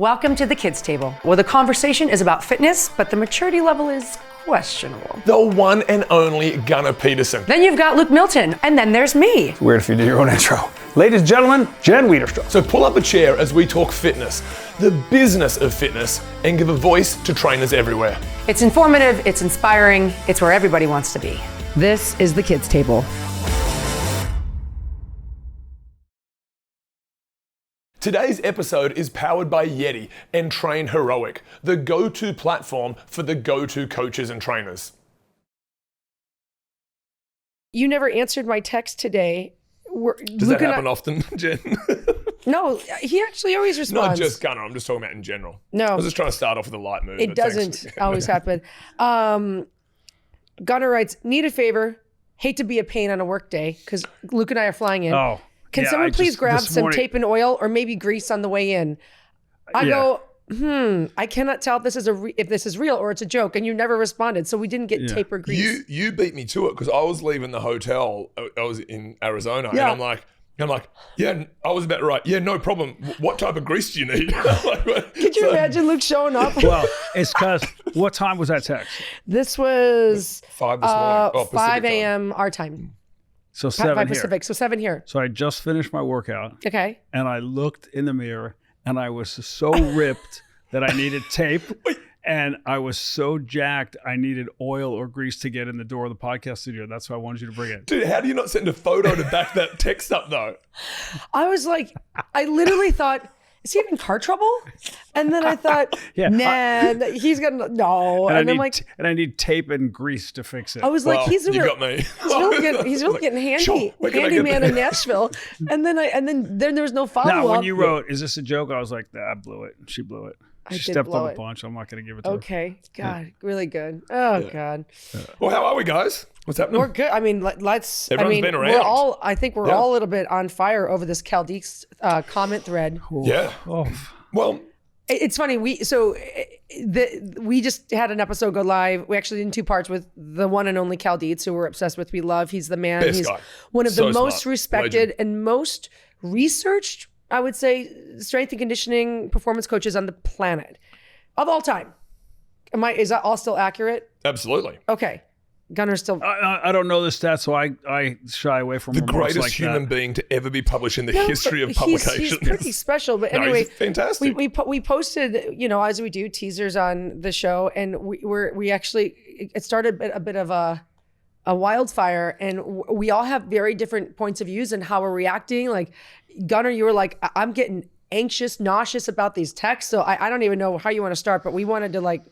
Welcome to the kids' table, where the conversation is about fitness, but the maturity level is questionable. The one and only Gunnar Peterson. Then you've got Luke Milton, and then there's me. It's weird if you do your own intro. Ladies and gentlemen, Jen Widerstrom. So pull up a chair as we talk fitness, the business of fitness, and give a voice to trainers everywhere. It's informative, it's inspiring, it's where everybody wants to be. This is the kids' table. Today's episode is powered by Yeti and Train Heroic, the go-to platform for the go-to coaches and trainers. You never answered my text today. Does that happen often, Jen? No, he actually always responds. Not just Gunnar, I'm just talking about in general. No. I was just trying to start off with a light mood. It doesn't always happen. Gunnar writes, need a favor, hate to be a pain on a work day, because Luke and I are flying in. Oh. Can someone please grab some tape and oil or maybe grease on the way in? I go, I cannot tell if this is if this is real or it's a joke, and you never responded, so we didn't get tape or grease. You beat me to it because I was leaving the hotel. I was in Arizona, and I'm like, yeah, I was about to write, yeah, no problem. What type of grease do you need? Could you imagine Luke showing up? Well, it's because, what time was that text? This was 5 this morning. 5 a.m. our time. So 7 5 here. Pacific, so 7 here. So I just finished my workout. Okay. And I looked in the mirror and I was so ripped that I needed tape. And I was so jacked, I needed oil or grease to get in the door of the podcast studio. That's why I wanted you to bring it. Dude, how do you not send a photo to back that text up though? I was like, I literally thought, is he having car trouble? And then I thought, he's gonna, no. And I'm like, and I need tape and grease to fix it. I was like, you got me. He's really getting handy, Sure, handyman in Nashville. And then there was no follow up. Now, when you wrote, is this a joke? I was like, I blew it. She blew it. She stepped on the punch. I'm not going to give it to her. Okay. God, really good. Oh, God. Well, how are we, guys? What's happening? We're good. I mean, let's. Everyone's been around. I think we're all a little bit on fire over this Cal Dietz comment thread. Yeah. Oh. Well, it's funny. We just had an episode go live. We actually did in 2 parts with the one and only Cal Dietz, who we're obsessed with. We love. He's the man. Best He's guy. one of the most smart. respected Legend. and most researched, I would say, strength and conditioning performance coaches on the planet of all time. Is that all still accurate? absolutely. Okay. Gunnar's still. I don't know the stats, so I shy away from The remarks greatest like human that. being to ever be published in the history of publications. He's pretty special. But No, anyway, he's fantastic. we posted, as we do, teasers on the show, and we actually, it started a bit of a wildfire, and we all have very different points of views and how we're reacting. Like Gunnar, you were like, I'm getting anxious, nauseous about these texts, so I don't even know how you want to start, but we wanted to like.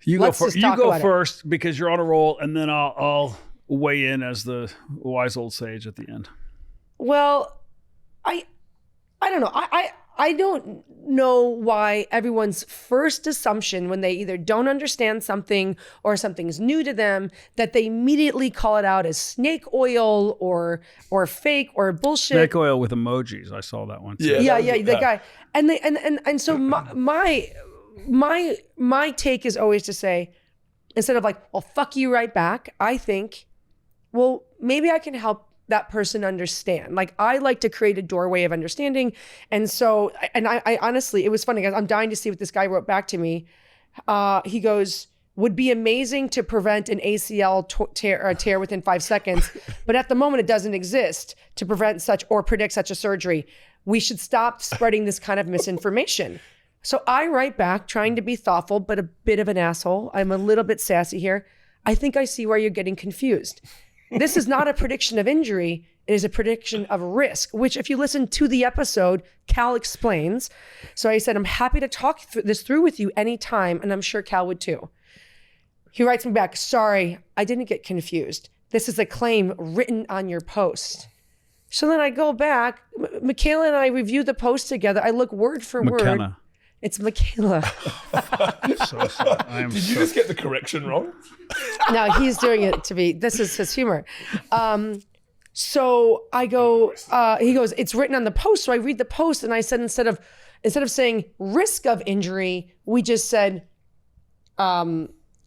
You Let's go, just you talk go about first because you're on a roll, and then I'll weigh in as the wise old sage at the end. Well, I don't know. I don't know why everyone's first assumption when they either don't understand something or something's new to them, that they immediately call it out as snake oil or fake or bullshit. Snake oil with emojis. I saw that one too. Yeah. The guy. And so my take is always to say, instead of like, well, fuck you right back, I think, well, maybe I can help that person understand. Like, I like to create a doorway of understanding. And so, I honestly, it was funny because I'm dying to see what this guy wrote back to me. He goes, would be amazing to prevent an ACL tear within 5 seconds, but at the moment it doesn't exist to prevent such or predict such a surgery. We should stop spreading this kind of misinformation. So I write back, trying to be thoughtful, but a bit of an asshole. I'm a little bit sassy here. I think I see where you're getting confused. This is not a prediction of injury. It is a prediction of risk, which if you listen to the episode, Cal explains. So I said, I'm happy to talk this through with you anytime, and I'm sure Cal would too. He writes me back, sorry, I didn't get confused. This is a claim written on your post. So then I go back. Michaela and I review the post together. I look word for word. It's Michaela. So sorry. Did you just get the correction wrong? No, he's doing it to be, this is his humor. So I go, he goes, it's written on the post. So I read the post and I said, instead of saying risk of injury, we just said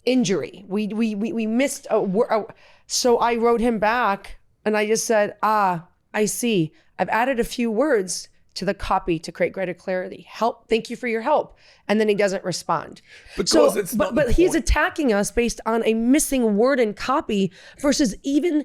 injury. We missed a word. So I wrote him back and I just said, I see. I've added a few words to the copy to create greater clarity. Help, thank you for your help. And then he doesn't respond. Because it's not the but he's point. attacking us based on a missing word in copy versus even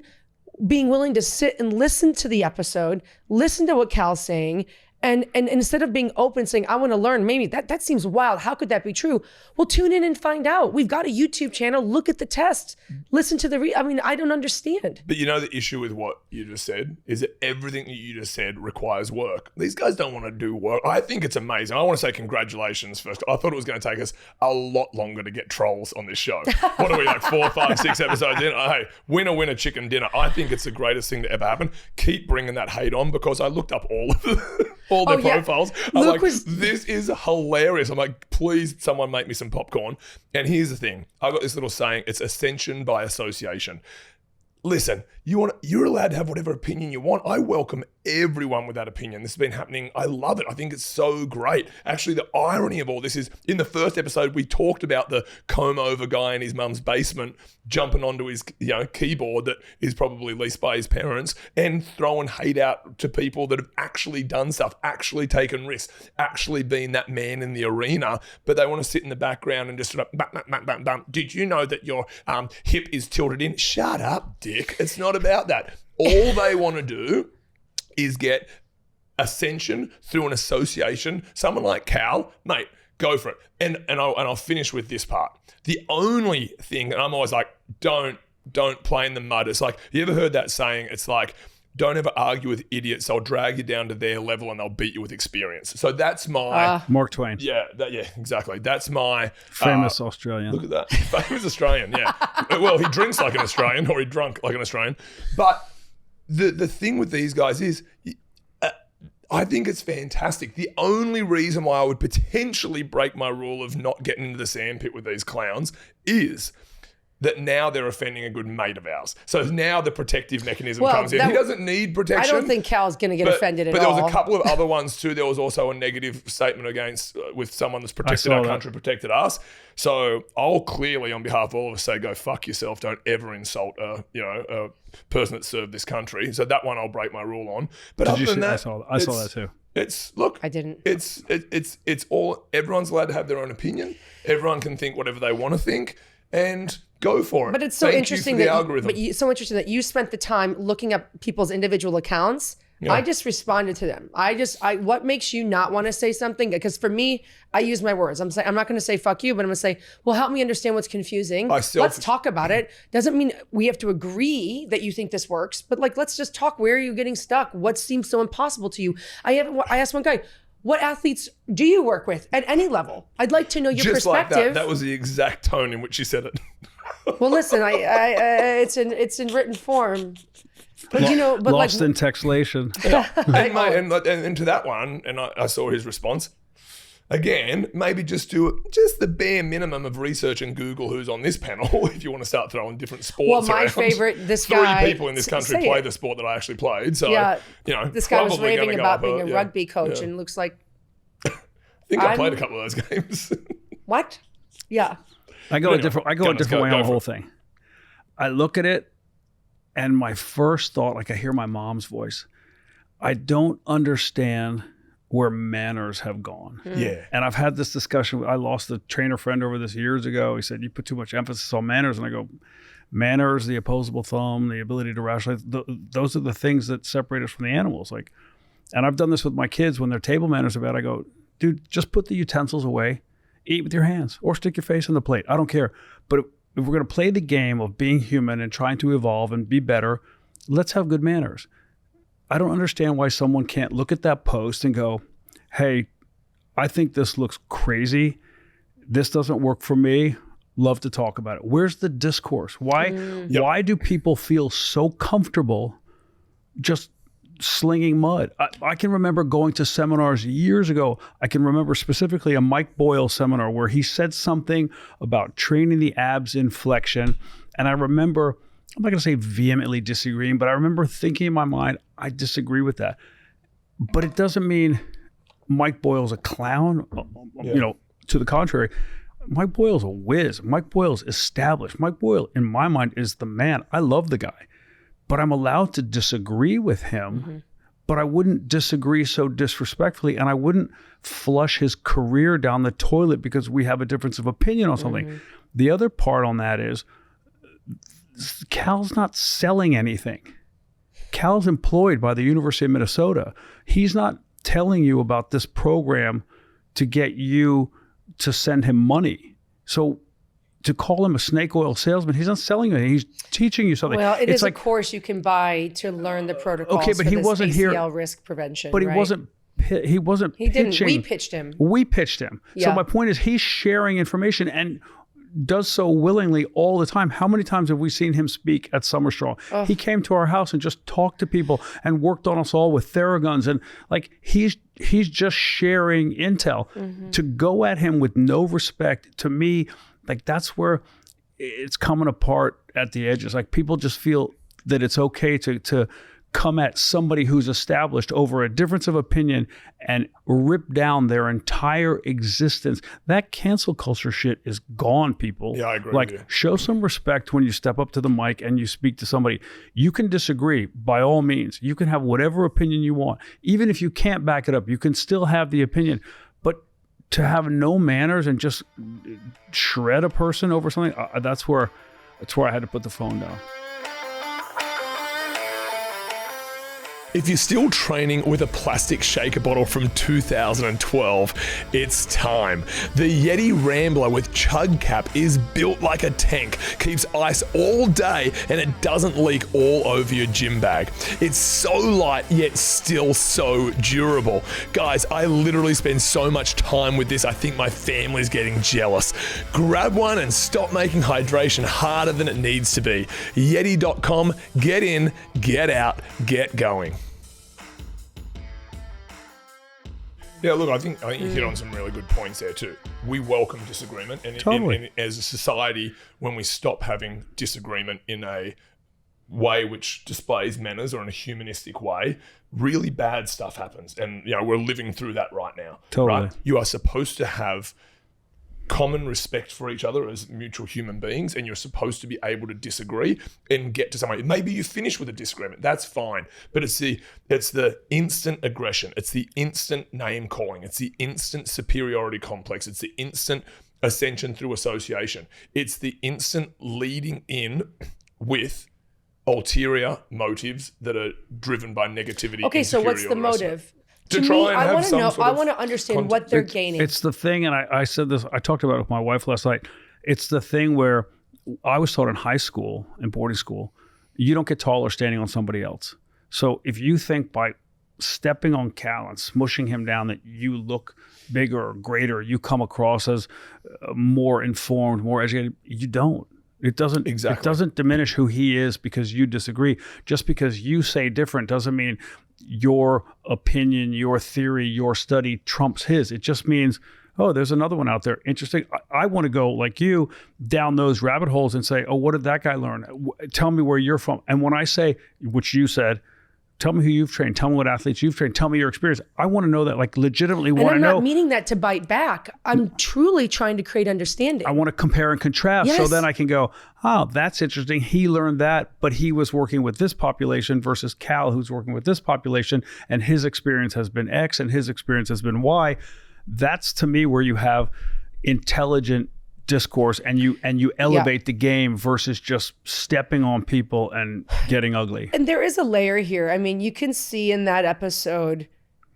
being willing to sit and listen to the episode, listen to what Cal's saying, and instead of being open, saying, I want to learn, maybe that seems wild. How could that be true? Well, tune in and find out. We've got a YouTube channel. Look at the tests. Listen to the, I don't understand. But you know the issue with what you just said is that everything that you just said requires work. These guys don't want to do work. I think it's amazing. I want to say congratulations first. I thought it was going to take us a lot longer to get trolls on this show. What are we, like 4, 5, 6 episodes in? Hey, winner, chicken dinner. I think it's the greatest thing to ever happen. Keep bringing that hate on, because I looked up all of their profiles. I'm like, this is hilarious. I'm like, please, someone make me some popcorn. And here's the thing. I got this little saying. It's ascension by association. Listen, you're allowed to have whatever opinion you want. I welcome everyone with that opinion. This has been happening. I love it. I think it's so great. Actually, the irony of all this is, in the first episode, we talked about the comb-over guy in his mum's basement jumping onto his keyboard that is probably leased by his parents and throwing hate out to people that have actually done stuff, actually taken risks, actually been that man in the arena, but they want to sit in the background and just sort of, bam. Did you know that your hip is tilted in? Shut up, dick. It's not about that. All they want to do is get ascension through an association. Someone like Cal, mate, go for it. And I'll finish with this part. The only thing, and I'm always like, don't play in the mud. It's like, you ever heard that saying? It's like, don't ever argue with idiots. They'll drag you down to their level and they'll beat you with experience. So that's my... Mark Twain. Yeah, exactly. That's my... Famous Australian. Look at that. Famous Australian, yeah. Well, he drinks like an Australian, or he drunk like an Australian. But the thing with these guys is... I think it's fantastic. The only reason why I would potentially break my rule of not getting into the sandpit with these clowns is that now they're offending a good mate of ours. So now the protective mechanism comes in. He doesn't need protection. I don't think Cal's going to get offended at all. But there was a couple of other ones too. There was also a negative statement against with someone that's protected our country, protected us. So I'll clearly, on behalf of all of us, say, go fuck yourself. Don't ever insult a person that served this country. So that one I'll break my rule on. But other than that, I saw that too. I didn't. It's all, everyone's allowed to have their own opinion. Everyone can think whatever they want to think, and go for it. But it's so interesting so interesting that you spent the time looking up people's individual accounts. Yeah. I just responded to them. What makes you not want to say something? Because for me, I use my words. I'm not going to say fuck you, but I'm going to say, well, help me understand what's confusing. Let's talk about it. Doesn't mean we have to agree that you think this works, but let's just talk. Where are you getting stuck? What seems so impossible to you? I asked one guy, what athletes do you work with at any level? I'd like to know your perspective. Just like that was the exact tone in which you said it. Well, listen, it's in written form. But lost in textlation. Yeah. and to that one, and I saw his response. Again, maybe just do just the bare minimum of research and Google who's on this panel if you want to start throwing different sports. Well, my favorite, guy. 3 people in this country play the sport that I actually played. So, this guy was raving about being a rugby coach and looks like... I think I played a couple of those games. What? Yeah. I go a different way on the whole thing. I look at it, and my first thought, I hear my mom's voice. I don't understand where manners have gone. Yeah. And I've had this discussion. I lost a trainer friend over this years ago. He said, you put too much emphasis on manners. And I go, manners, the opposable thumb, the ability to rationalize, those are the things that separate us from the animals. And I've done this with my kids when their table manners are bad. I go, dude, just put the utensils away, eat with your hands, or stick your face on the plate. I don't care. But if we're going to play the game of being human and trying to evolve and be better, let's have good manners. I don't understand why someone can't look at that post and go, hey, I think this looks crazy. This doesn't work for me. Love to talk about it. Where's the discourse? Why do people feel so comfortable just slinging mud? I can remember going to seminars years ago. I can remember specifically a Mike Boyle seminar where he said something about training the abs in flexion. And I remember, I'm not going to say vehemently disagreeing, but I remember thinking in my mind, I disagree with that. But it doesn't mean Mike Boyle's a clown, to the contrary. Mike Boyle's a whiz. Mike Boyle's established. Mike Boyle, in my mind, is the man. I love the guy. But I'm allowed to disagree with him but I wouldn't disagree so disrespectfully, and I wouldn't flush his career down the toilet because we have a difference of opinion on something. Mm-hmm. The other part on that is Cal's not selling anything. Cal's employed by the University of Minnesota. He's not telling you about this program to get you to send him money. So to call him a snake oil salesman, he's not selling anything. He's teaching you something. Well, it's like a course you can buy to learn the protocols. Okay, but he wasn't here. ACL risk prevention. But he right? wasn't. He wasn't. He pitching. didn't. We pitched him. We pitched him. Yeah. So my point is, he's sharing information and does so willingly all the time. How many times have we seen him speak at Summer Strong? He came to our house and just talked to people and worked on us all with Theraguns, and like he's just sharing intel. Mm-hmm. To go at him with no respect, to me, like that's where it's coming apart at the edges. Like people just feel that it's okay to come at somebody who's established over a difference of opinion and rip down their entire existence. That cancel culture shit is gone, people. Yeah, I agree Like, with you. show some respect when you step up to the mic and you speak to somebody. You can disagree, by all means. You can have whatever opinion you want. Even if you can't back it up, you can still have the opinion. But to have no manners and just shred a person over something, that's where I had to put the phone down. If you're still training with a plastic shaker bottle from 2012, it's time. The Yeti Rambler with chug cap is built like a tank, keeps ice all day, and it doesn't leak all over your gym bag. It's so light, yet still so durable. Guys, I literally spend so much time with this, I think my family's getting jealous. Grab one and stop making hydration harder than it needs to be. Yeti.com, get in, get out, get going. Yeah, look, I think you hit on some really good points there too. We welcome disagreement, and Totally. as a society, when we stop having disagreement in a way which displays manners or in a humanistic way, really bad stuff happens, and we're living through that right now. Totally. Right? You are supposed to have common respect for each other as mutual human beings, and you're supposed to be able to disagree and get to somewhere. Maybe you finish with a disagreement, that's fine, but it's the instant aggression, it's the instant name calling, it's the instant superiority complex, it's the instant ascension through association, it's the instant leading in with ulterior motives that are driven by negativity. Okay, so what's the insecurity, or motive? To me, try and I have want to some know. sort I of want to understand what they're gaining. It's the thing, and I said this, I talked about it with my wife last night. It's the thing where I was taught in high school, in boarding school, you don't get taller standing on somebody else. So if you think by stepping on Cal and smushing him down that you look bigger or greater, you come across as more informed, more educated, you don't. It doesn't. Exactly. It doesn't diminish who he is because you disagree. Just because you say different doesn't mean your opinion, your theory, your study trumps his. It just means, oh, there's another one out there. Interesting. I want to go, like you, down those rabbit holes and say, oh, what did that guy learn? Tell me where you're from. And when I say, which you said, tell me who you've trained. Tell me what athletes you've trained. Tell me your experience. I want to know that, like legitimately want to know. And I'm not meaning that to bite back. I'm truly trying to create understanding. I want to compare and contrast. Yes. So then I can go, oh, that's interesting. He learned that, but he was working with this population versus Cal, who's working with this population, and his experience has been X and his experience has been Y. That's to me where you have intelligent discourse and you elevate the game versus just stepping on people and getting ugly. And there is a layer here. I mean, you can see in that episode,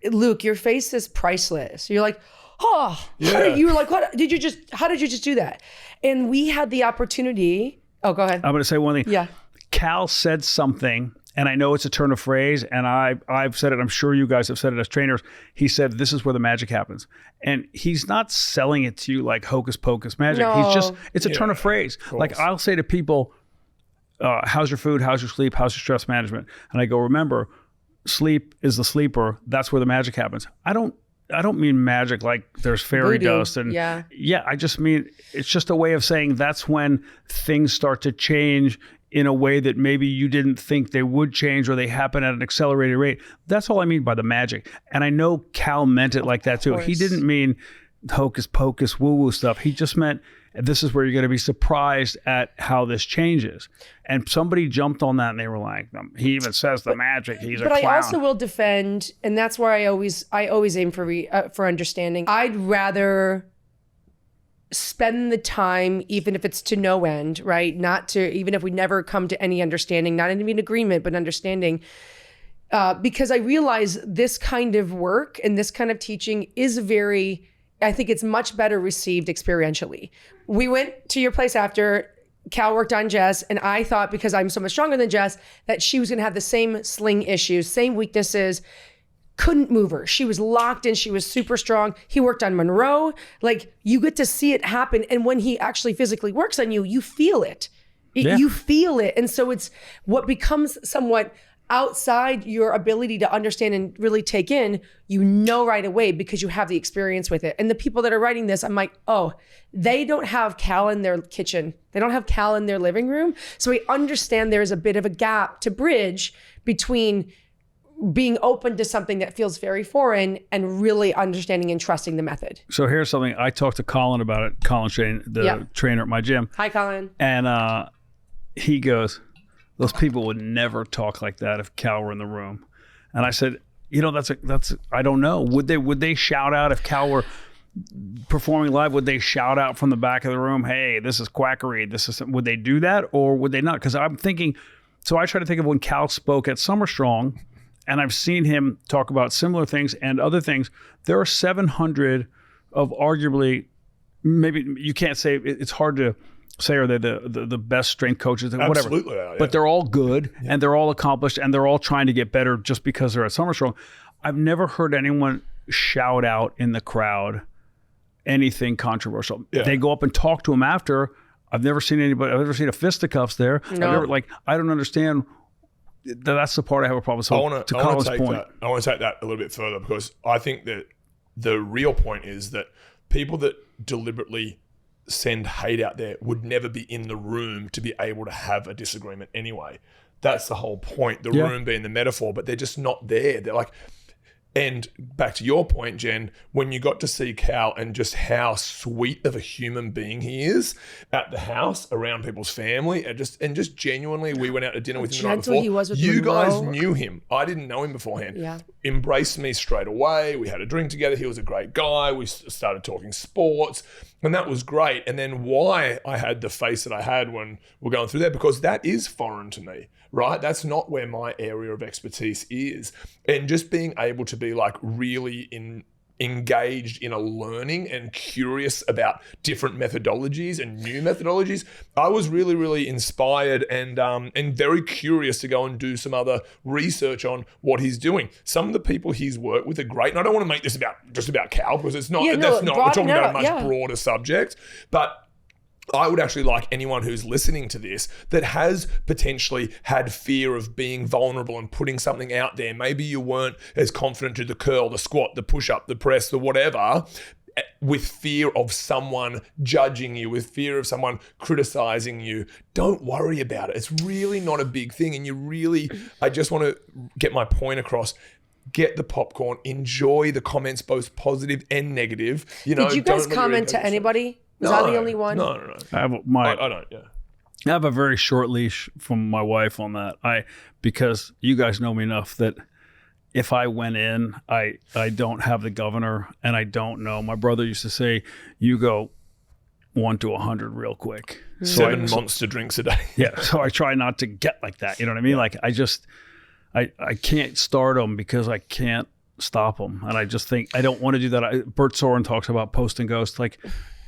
Luke, your face is priceless. You're like, oh, you were like, how did you just do that? And we had the opportunity. Oh, go ahead. I'm going to say one thing. Yeah. Cal said something, and I know it's a turn of phrase, and I've said it, I'm sure you guys have said it as trainers. He said, this is where the magic happens. And he's not selling it to you like hocus pocus magic. No. He's just, it's a turn of phrase. Like I'll say to people, how's your food? How's your sleep? How's your stress management? And I go, remember, sleep is the sleeper. That's where the magic happens. I don't mean magic like there's fairy Voodoo. dust and I just mean it's just a way of saying that's when things start to change in a way that maybe you didn't think they would change, or they happen at an accelerated rate. That's all I mean by the magic. And I know Cal meant it like that too. He didn't mean hocus pocus woo woo stuff. He just meant And this is where you're going to be surprised at how this changes. And somebody jumped on that and they were like, he even says the magic, he's a clown. But I also will defend, and that's where I always aim for understanding. I'd rather spend the time, even if it's to no end, right? Even if we never come to any understanding, not even agreement, but understanding. Because I realize this kind of work and this kind of teaching is I think it's much better received experientially. We went to your place after Cal worked on Jess, and I thought, because I'm so much stronger than Jess, that she was gonna have the same sling issues, same weaknesses, couldn't move her. She was locked in, she was super strong. He worked on Monroe. Like, you get to see it happen. And when he actually physically works on you, you feel it. You feel it. And so it's what becomes somewhat outside your ability to understand and really take in, right away, because you have the experience with it. And the people that are writing this, I'm like, oh, they don't have Cal in their kitchen. They don't have Cal in their living room. So we understand there's a bit of a gap to bridge between being open to something that feels very foreign and really understanding and trusting the method. So here's something I talked to Colin about it. Colin Shane, the trainer at my gym. Hi, Colin. And he goes, those people would never talk like that if Cal were in the room. And I said, that's I don't know. Would they shout out if Cal were performing live? Would they shout out from the back of the room, hey, this is quackery? Would they do that, or would they not? Because I'm thinking, so I try to think of when Cal spoke at Summer Strong, and I've seen him talk about similar things and other things. There are 700 of arguably, maybe you can't say, it's hard to say are they the best strength coaches, whatever. Absolutely, yeah. But they're all good and they're all accomplished and they're all trying to get better just because they're at Summer Strong. I've never heard anyone shout out in the crowd anything controversial. Yeah. They go up and talk to him after. I've never seen a fisticuffs there. No. I don't understand. That's the part I have a problem. So I want to take that a little bit further, because I think that the real point is that people that deliberately send hate out there would never be in the room to be able to have a disagreement anyway. That's the whole point, the room being the metaphor, but they're just not there. They're like, and back to your point, Jen, when you got to see Cal and just how sweet of a human being he is at the house around people's family, and just genuinely, we went out to dinner with him the night before. He was with you Monroe. guys knew him. I didn't know him beforehand. Yeah. Embraced me straight away. We had a drink together. He was a great guy. We started talking sports, and that was great. And then why I had the face that I had when we're going through there, because that is foreign to me. Right? That's not where my area of expertise is. And just being able to be like really engaged in a learning and curious about different methodologies and new methodologies, I was really, really inspired and very curious to go and do some other research on what he's doing. Some of the people he's worked with are great. And I don't want to make this just about Cal, because it's not, we're talking about a much broader subject, but I would actually like anyone who's listening to this that has potentially had fear of being vulnerable and putting something out there. Maybe you weren't as confident to the curl, the squat, the push-up, the press, the whatever, with fear of someone judging you, with fear of someone criticizing you. Don't worry about it. It's really not a big thing. And I just want to get my point across. Get the popcorn, enjoy the comments, both positive and negative. Did you guys comment to anybody? Was I the only one? No. I don't. Yeah. I have a very short leash from my wife on that. Because you guys know me enough that if I went in, I don't have the governor, and I don't know. My brother used to say, you go 1 to 100 real quick. 7 monster drinks a day. Yeah. So I try not to get like that. You know what I mean? Like I can't start them because I can't stop them. And I just think I don't want to do that. Bert Soren talks about post and ghost. Like,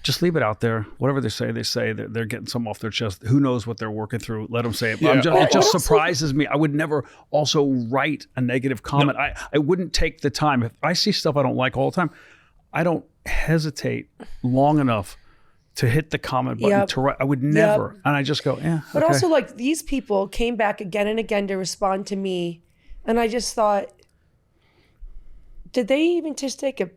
just leave it out there. Whatever they say. They're getting something off their chest. Who knows what they're working through? Let them say it. Yeah. It just surprises me. I would never also write a negative comment. No. I wouldn't take the time. If I see stuff I don't like all the time, I don't hesitate long enough to hit the comment button to write. I would never. And I just go, But also, like, these people came back again and again to respond to me. And I just thought, did they even just take a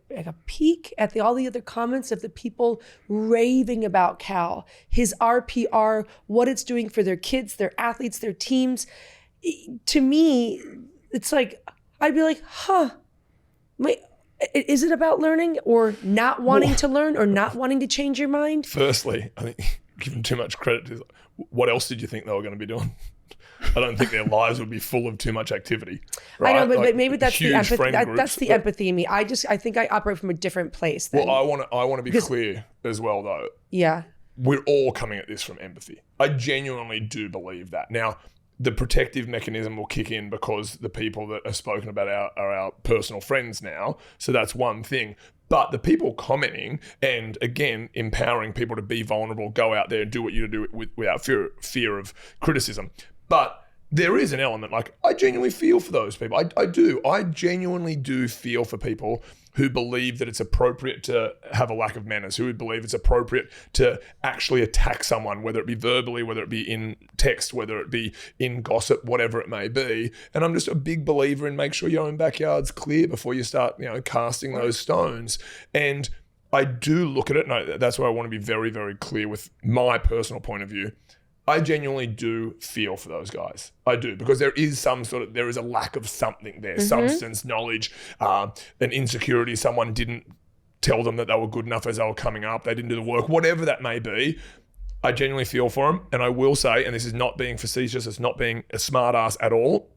peek at all the other comments of the people raving about Cal, his RPR, what it's doing for their kids, their athletes, their teams? To me, it's like, I'd be like, Is it about learning or not wanting to learn or not wanting to change your mind? Firstly, I think giving too much credit to what else did you think they were going to be doing? I don't think their lives would be full of too much activity. Right? I know, but maybe that's the huge empathy. friend That's the groups. empathy in me. I think I operate from a different place. Then. Well, I want to be clear as well, though. Yeah. We're all coming at this from empathy. I genuinely do believe that. Now, the protective mechanism will kick in because the people that are spoken about are our personal friends now. So that's one thing. But the people commenting and, again, empowering people to be vulnerable, go out there and do what you do without fear of criticism. But there is an element, like, I genuinely feel for those people. I do. I genuinely do feel for people who believe that it's appropriate to have a lack of manners, who would believe it's appropriate to actually attack someone, whether it be verbally, whether it be in text, whether it be in gossip, whatever it may be. And I'm just a big believer in make sure your own backyard's clear before you start, casting those stones. And I do look at it, and that's where I want to be very, very clear with my personal point of view. I genuinely do feel for those guys. I do, because there is there is a lack of something there, substance, knowledge, an insecurity. Someone didn't tell them that they were good enough as they were coming up. They didn't do the work, whatever that may be. I genuinely feel for them. And I will say, and this is not being facetious, it's not being a smart ass at all,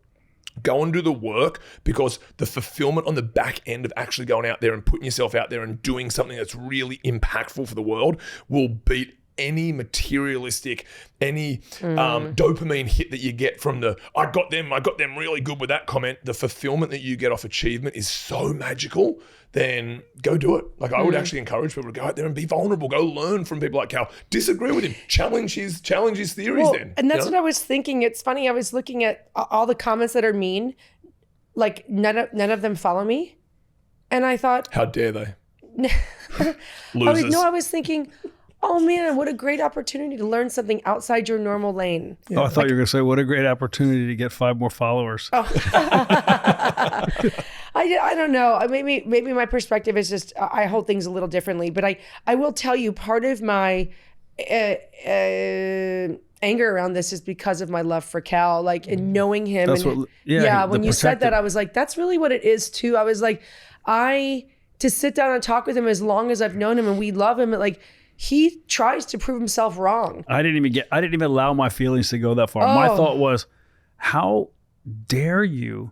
go and do the work, because the fulfillment on the back end of actually going out there and putting yourself out there and doing something that's really impactful for the world will beat any materialistic, any dopamine hit that you get from I got them really good with that comment. The fulfillment that you get off achievement is so magical. Then go do it. Like, I would actually encourage people to go out there and be vulnerable. Go learn from people like Cal. Disagree with him. Challenge his theories. And that's what I was thinking. It's funny. I was looking at all the comments that are mean. Like, none of them follow me, and I thought, how dare they? Losers. I was thinking, oh man, what a great opportunity to learn something outside your normal lane. Yeah. Oh, I thought you were going to say, what a great opportunity to get 5 more followers. Oh. I don't know. Maybe my perspective is just, I hold things a little differently. But I will tell you, part of my anger around this is because of my love for Cal, like, and knowing him. That's when you said that, I was like, that's really what it is too. I was like, to sit down and talk with him as long as I've known him, and we love him, like, he tries to prove himself wrong. I didn't even allow my feelings to go that far. My thought was, how dare you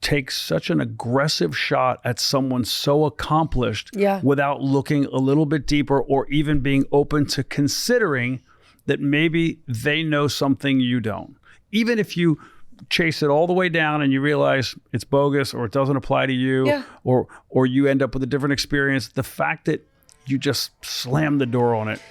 take such an aggressive shot at someone so accomplished without looking a little bit deeper, or even being open to considering that maybe they know something you don't. Even if you chase it all the way down and you realize it's bogus, or it doesn't apply to you, or you end up with a different experience, the fact that you just slam the door on it.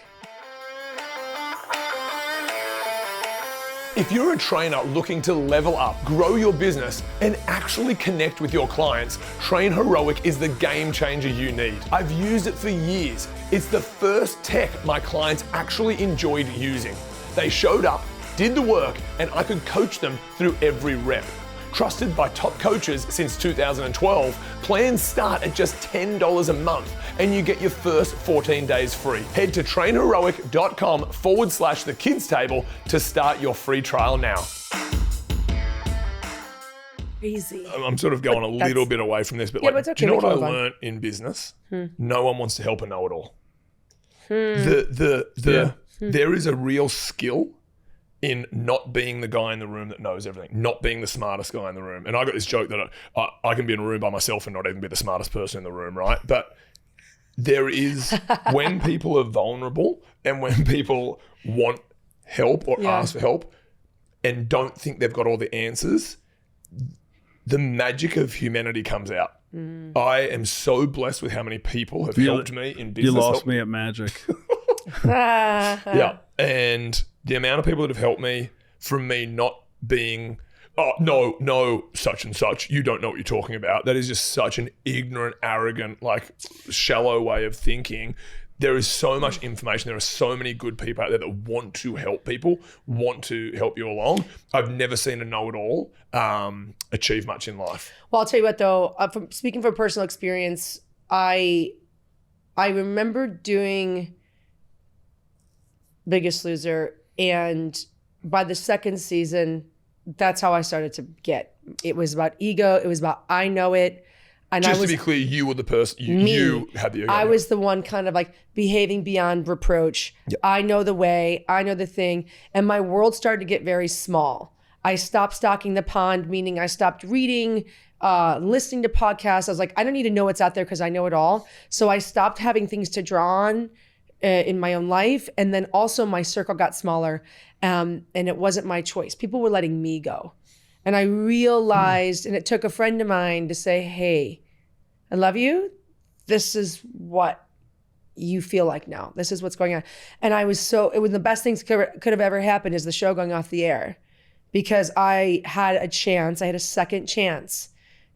If you're a trainer looking to level up, grow your business, and actually connect with your clients, Train Heroic is the game changer you need. I've used it for years. It's the first tech my clients actually enjoyed using. They showed up, did the work, and I could coach them through every rep. Trusted by top coaches since 2012, plans start at just $10 a month, and you get your first 14 days free. Head to trainheroic.com/the kids table to start your free trial now. Crazy. I'm sort of going a little bit away from this, but it's okay. Do you know what I learned in business? No one wants to help a know-it-all. There is a real skill in not being the guy in the room that knows everything, not being the smartest guy in the room. And I got this joke that I can be in a room by myself and not even be the smartest person in the room, right? But there is, when people are vulnerable and when people want help or ask for help and don't think they've got all the answers, the magic of humanity comes out. I am so blessed with how many people have helped me in business. You lost me at magic. Yeah. And the amount of people that have helped me from me not being, no, such and such, you don't know what you're talking about. That is just such an ignorant, arrogant, like, shallow way of thinking. There is so much information. There are so many good people out there that want to help people, want to help you along. I've never seen a know-it-all achieve much in life. Well, I'll tell you what, though, speaking from personal experience, I remember doing Biggest Loser, and by the second season, that's how I started to get. It was about ego. It was about, I know it. And Just to be clear, you were the person, you had the ego. I was the one kind of like behaving beyond reproach. Yep. I know the way, I know the thing. And my world started to get very small. I stopped stocking the pond, meaning I stopped reading, listening to podcasts. I was like, I don't need to know what's out there because I know it all. So I stopped having things to draw on in my own life. And then also my circle got smaller, and it wasn't my choice. People were letting me go. And I realized, and it took a friend of mine to say, hey, I love you. This is what you feel like now. This is what's going on. And it was the best things could have ever happened is the show going off the air, because I had a second chance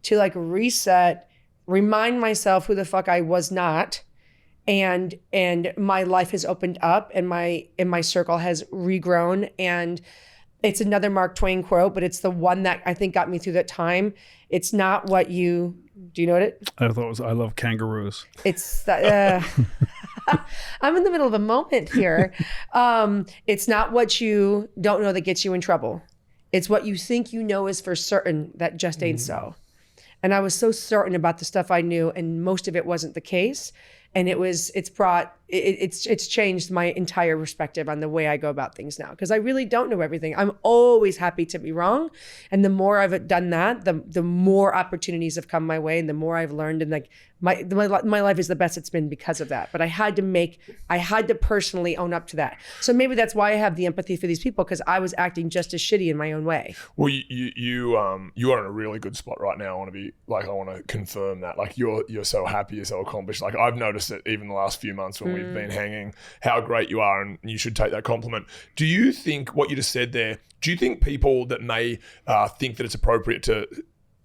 to like reset, remind myself who the fuck I was not. And my life has opened up, and my circle has regrown. And it's another Mark Twain quote, but it's the one that I think got me through that time. It's not what you, do you know what it? I thought it was, I love kangaroos. It's that, I'm in the middle of a moment here. It's not what you don't know that gets you in trouble. It's what you think you know is for certain that just ain't so. And I was so certain about the stuff I knew, and most of it wasn't the case. And it's changed my entire perspective on the way I go about things now, because I really don't know everything. I'm always happy to be wrong. And the more I've done that, the more opportunities have come my way, and the more I've learned. And like my life is the best it's been because of that. But I had to personally own up to that. So maybe that's why I have the empathy for these people, because I was acting just as shitty in my own way. Well, you are in a really good spot right now. I want to confirm that. Like you're so happy, you're so accomplished. Like I've noticed it even the last few months when we've been hanging, how great you are, and you should take that compliment. Do you think what you just said there, do you think people that may think that it's appropriate to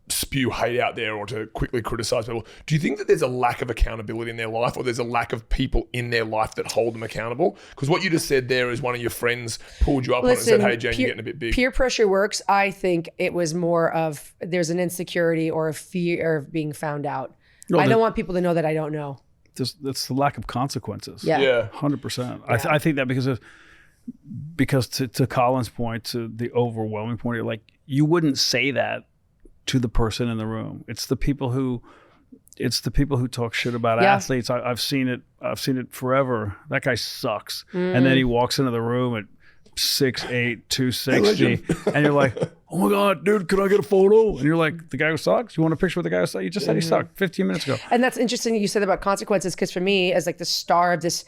spew hate out there or to quickly criticize people, do you think that there's a lack of accountability in their life, or there's a lack of people in their life that hold them accountable? Because what you just said there is one of your friends pulled you up on it and said, hey, Jen, you're getting a bit big. Peer pressure works. I think it was more of there's an insecurity or a fear of being found out. No, I don't want people to know that I don't know. That's the lack of consequences. Yeah. 100%. Yeah. I think that because to Colin's point, to the overwhelming point, like you wouldn't say that to the person in the room. It's the people who talk shit about athletes. I've seen it forever. That guy sucks. And then he walks into the room at 6'8", 260, and you're like, oh my God, dude, can I get a photo? And you're like, the guy who sucks? You want a picture with the guy who sucks? You just said he sucked 15 minutes ago. And that's interesting that you said about consequences, because for me, as like the star of this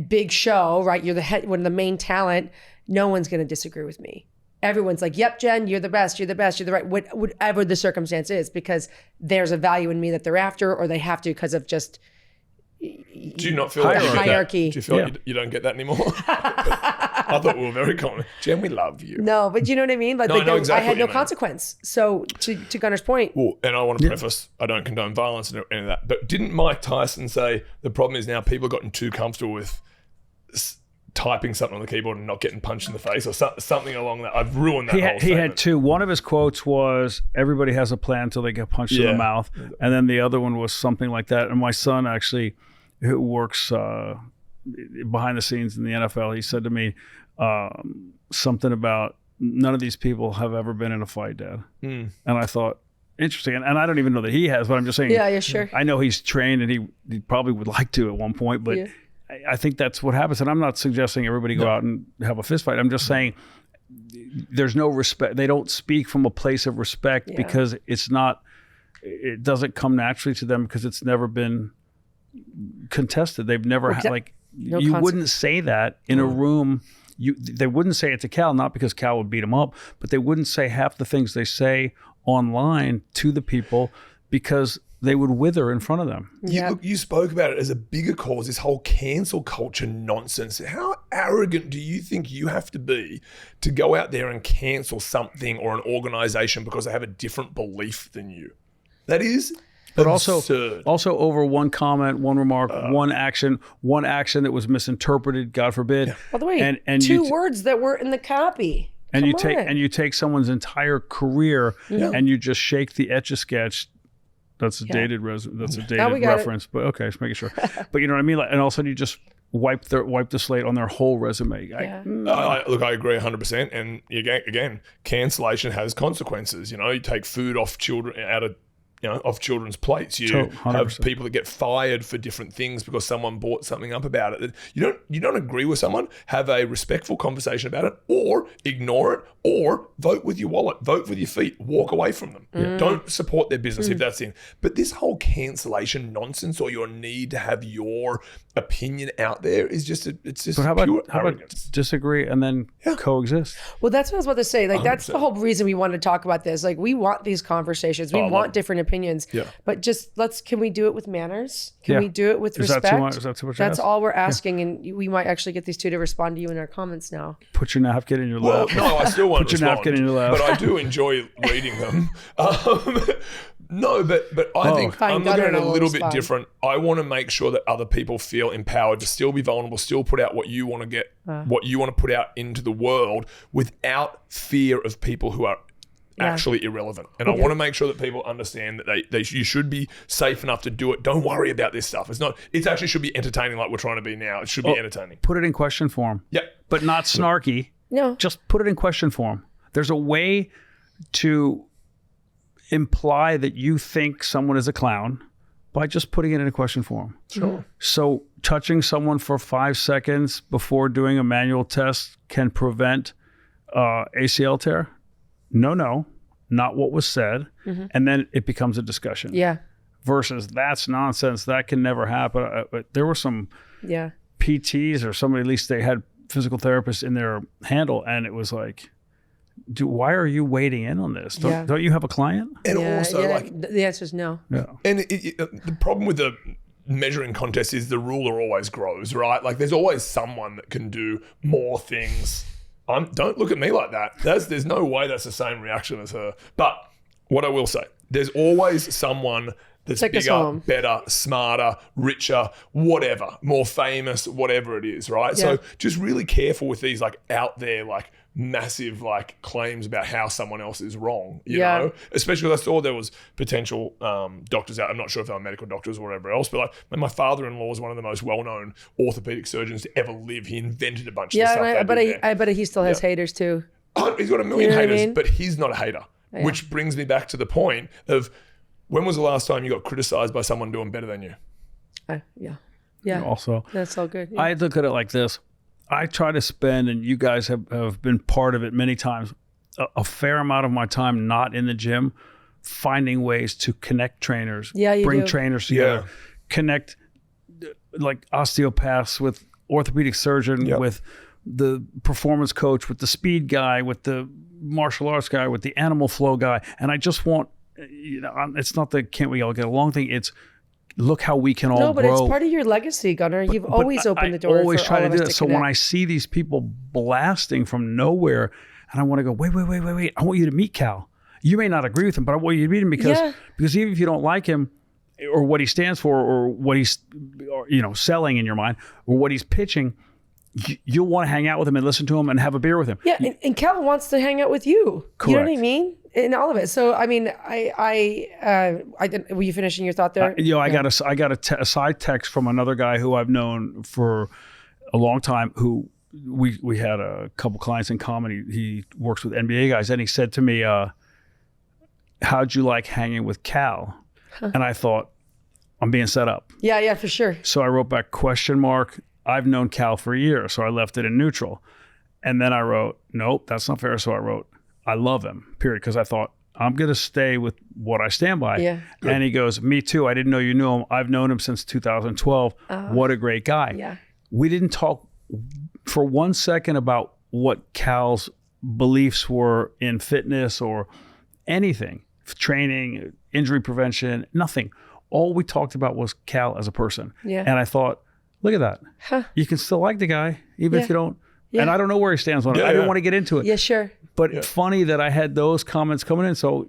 big show, right? You're the head, one of the main talent. No one's going to disagree with me. Everyone's like, yep, Jen, you're the best, you're the right, whatever the circumstance is, because there's a value in me that they're after, or they have to because of just do you not feel hierarchy? Do you feel like you don't get that anymore? I thought we were very common. Jen, we love you. No, but you know what I mean? Like, no, I know exactly I had no consequence. So to Gunnar's point. Well, and I want to preface, I don't condone violence and any of that, but didn't Mike Tyson say the problem is now people have gotten too comfortable with typing something on the keyboard and not getting punched in the face, or something along that? I've ruined that whole statement. He had two. One of his quotes was, everybody has a plan until they get punched in the mouth. And then the other one was something like that. And my son actually, who works behind the scenes in the NFL, he said to me something about, none of these people have ever been in a fight, Dad. And I thought, interesting. And I don't even know that he has, but I'm just saying. Yeah, sure. I know he's trained, and he probably would like to at one point, but I think that's what happens. And I'm not suggesting everybody go out and have a fist fight. I'm just saying there's no respect. They don't speak from a place of respect because it doesn't come naturally to them, because it's never been contested. They've never had, like, you wouldn't say that in a room. They wouldn't say it to Cal, not because Cal would beat him up, but they wouldn't say half the things they say online to the people, because they would wither in front of them. You spoke about it as a bigger cause, this whole cancel culture nonsense. How arrogant do you think you have to be to go out there and cancel something or an organization because they have a different belief than you? That is But absurd. also over one comment, one remark, one action that was misinterpreted, God forbid. By the way, and two words that were in the copy. And you take someone's entire career and you just shake the Etch-a-Sketch. That's a dated reference, but okay, just making sure. But you know what I mean? Like, and all of a sudden you just wipe the slate on their whole resume. Look, I agree 100%. And again, cancellation has consequences. You know, you take food off children, out of off children's plates. You 100%. have people that get fired for different things because someone brought something up about it. You don't agree with someone, have a respectful conversation about it, or ignore it, or vote with your wallet, vote with your feet, walk away from them. Don't support their business if that's in. But this whole cancellation nonsense, or your need to have your opinion out there, is just But how pure about arrogance. disagree and then coexist? Well, that's what I was about to say. Like, that's 100%. the whole reason we wanted to talk about this. Like, we want these conversations. We want different opinions. Yeah. But just can we do it with manners? Can we do it with Is respect? that too much? Is that too much to That's ask? all we're asking. And we might actually get these two to respond to you in our comments now. Put your napkin in your Well, lap. no, I still won't Put your respond, napkin in your lap. but I do enjoy reading them. No, but I think Fine, I'm looking Gunnar at it a will little bit respond. different. I want to make sure that other people feel empowered to still be vulnerable, still put out what you want to get, what you want to put out into the world without fear of people who are actually irrelevant. And I want to make sure that people understand that you should be safe enough to do it. Don't worry about this stuff. It actually should be entertaining like we're trying to be now. It should be entertaining. Put it in question form. Yeah. But not snarky. No. Just put it in question form. There's a way to imply that you think someone is a clown by just putting it in a question form. Sure. So touching someone for 5 seconds before doing a manual test can prevent ACL tear? No, not what was said. And then it becomes a discussion. Yeah. Versus that's nonsense. That can never happen. There were some PTs or somebody, at least they had physical therapists in their handle, and it was like, why are you weighing in on this? Don't you have a client? And also, like, the answer is no. Yeah. and the problem with the measuring contest is the ruler always grows, right? Like, there's always someone that can do more things. Don't look at me like that. There's no way that's the same reaction as her. But what I will say, there's always someone that's Take us bigger, home. better, smarter, richer, whatever, more famous, whatever it is, right? Yeah. So just really careful with these like out there, like massive like claims about how someone else is wrong, you know? Especially because I saw there was potential doctors out. I'm not sure if they were medical doctors or whatever else, but like my father-in-law is one of the most well-known orthopedic surgeons to ever live. He invented a bunch of stuff. And I bet he still has haters too. He's got a million You know what I haters, mean? but he's not a hater, which brings me back to the point of, when was the last time you got criticized by someone doing better than you? Yeah. Also, That's all good. I look at it like this. I try to spend, and you guys have been part of it many times, a fair amount of my time not in the gym, finding ways to connect trainers, bring trainers together, connect like osteopaths with orthopedic surgeon, with the performance coach, with the speed guy, with the martial arts guy, with the animal flow guy. And I just want, it's not the can't we all get along thing. It's look how we can all grow. No, but it's part of your legacy, Gunnar. You've always opened the door. I always for try all to of do us that. So when I see these people blasting from nowhere, and I want to go, wait, I want you to meet Cal. You may not agree with him, but I want you to meet him because even if you don't like him or what he stands for or what he's selling in your mind or what he's pitching, you'll want to hang out with him and listen to him and have a beer with him. Yeah, and Cal wants to hang out with you. Correct. You know what I mean? In all of it. So I mean, were you finishing your thought there? I got a side text from another guy who I've known for a long time. Who we had a couple clients in common. He works with NBA guys, and he said to me, "How'd you like hanging with Cal?" And I thought, I'm being set up. Yeah, for sure. So I wrote back ? I've known Cal for a year, so I left it in neutral. And then I wrote, nope, that's not fair. So I wrote, I love him, period. Because I thought, I'm going to stay with what I stand by. Yeah. And he goes, me too. I didn't know you knew him. I've known him since 2012. What a great guy. Yeah. We didn't talk for 1 second about what Cal's beliefs were in fitness or anything, training, injury prevention, nothing. All we talked about was Cal as a person. Yeah. And I thought, look at that. You can still like the guy, even if you don't. And I don't know where he stands on it. I didn't want to get into it. Yeah, sure. But funny that I had those comments coming in. So,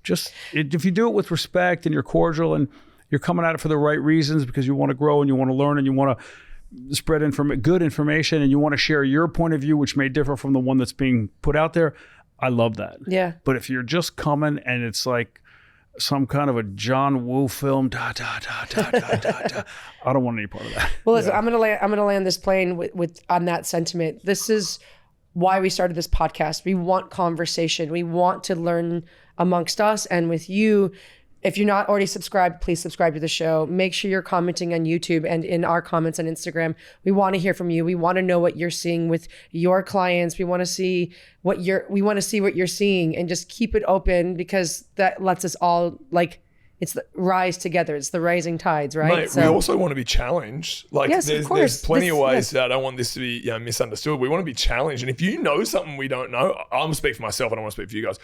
just if you do it with respect and you're cordial and you're coming at it for the right reasons because you want to grow and you want to learn and you want to spread good information and you want to share your point of view, which may differ from the one that's being put out there, I love that. Yeah. But if you're just coming and it's like some kind of a John Woo film, I don't want any part of that. Well, listen, I'm gonna land this plane with on that sentiment. This is why we started this podcast. We want conversation. We want to learn amongst us and with you. If you're not already subscribed, please subscribe to the show. Make sure you're commenting on YouTube and in our comments on Instagram. We want to hear from you. We want to know what you're seeing with your clients. We want to see what you're seeing, and just keep it open, because that lets us all, like, it's the rise together. It's the rising tides, right? Mate, we also want to be challenged. Like, yes, there's plenty of ways that I don't want this to be misunderstood. We want to be challenged. And if you know something we don't know, I'm going to speak for myself. I don't want to speak for you guys.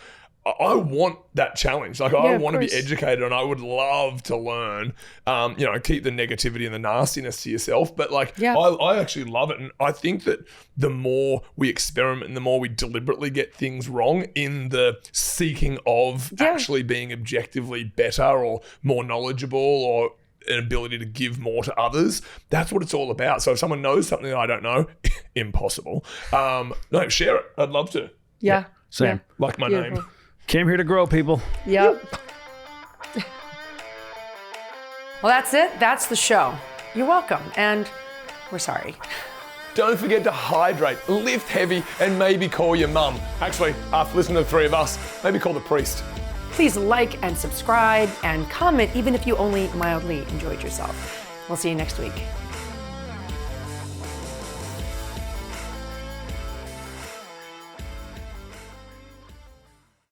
I want that challenge. Like, I want to be educated, and I would love to learn. Keep the negativity and the nastiness to yourself. But I actually love it. And I think that the more we experiment and the more we deliberately get things wrong in the seeking of actually being objectively better or more knowledgeable or an ability to give more to others, that's what it's all about. So if someone knows something that I don't know, impossible. No, share it. I'd love to. Yeah. Same. Like my name. Came here to grow, people. Yep. Well, that's it. That's the show. You're welcome. And we're sorry. Don't forget to hydrate, lift heavy, and maybe call your mum. Actually, after listening to the three of us, maybe call the priest. Please like and subscribe and comment, even if you only mildly enjoyed yourself. We'll see you next week.